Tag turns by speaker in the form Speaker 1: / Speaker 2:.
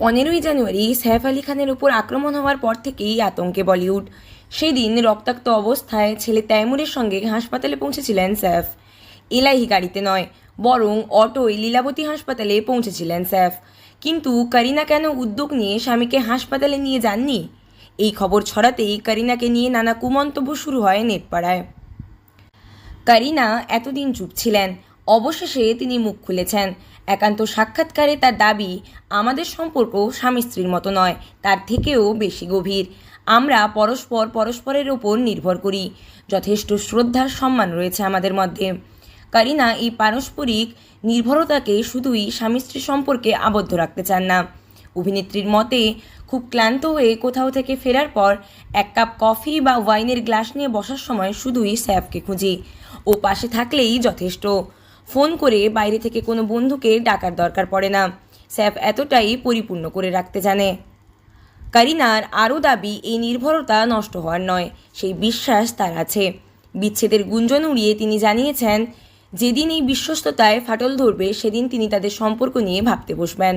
Speaker 1: 15ই জানুয়ারি সাইফ আলি খানের উপর আক্রমণ হওয়ার পর থেকেই আতঙ্কে বলিউড। সেদিন রক্তাক্ত অবস্থায় ছেলে তৈমুরের সঙ্গে হাসপাতালে পৌঁছেছিলেন সাইফ। এলাহি গাড়িতে নয়, বরং অটোয় লীলাবতী হাসপাতালে পৌঁছেছিলেন সাইফ। কিন্তু করিনা কেন উদ্যোগ নিয়ে স্বামীকে হাসপাতালে নিয়ে যাননি? এই খবর ছড়াতেই করিনাকে নিয়ে নানা কুমন্তব্য শুরু হয় নেটপাড়ায়। করিনা এতদিন চুপ ছিলেন, অবশেষে তিনি মুখ খুলেছেন। একান্ত সাক্ষাৎকারে তার দাবি, আমাদের সম্পর্ক স্বামী স্ত্রীর মতো নয়, তার থেকেও বেশি গভীর। আমরা পরস্পরের ওপর নির্ভর করি, যথেষ্ট শ্রদ্ধার সম্মান রয়েছে আমাদের মধ্যে। করিনা এই পারস্পরিক নির্ভরতাকে শুধুই স্বামী স্ত্রী সম্পর্কে আবদ্ধ রাখতে চান না। অভিনেত্রীর মতে, খুব ক্লান্ত হয়ে কোথাও থেকে ফেরার পর এক কাপ কফি বা ওয়াইনের গ্লাস নিয়ে বসার সময় শুধুই সাইফকে খুঁজি। ও পাশে থাকলেই যথেষ্ট। ফোন করে বাইরে থেকে কোনো বন্ধুকে ডাকার দরকার পড়ে না। সাইফ এতটাই পরিপূর্ণ করে রাখতে জানে। করিনার আরও দাবি, এই নির্ভরতা নষ্ট হওয়ার নয়, সেই বিশ্বাস তার আছে। বিচ্ছেদের গুঞ্জন উড়িয়ে তিনি জানিয়েছেন, যেদিন এই বিশ্বস্ততায় ফাটল ধরবে সেদিন তিনি তাদের সম্পর্ক নিয়ে ভাবতে বসবেন।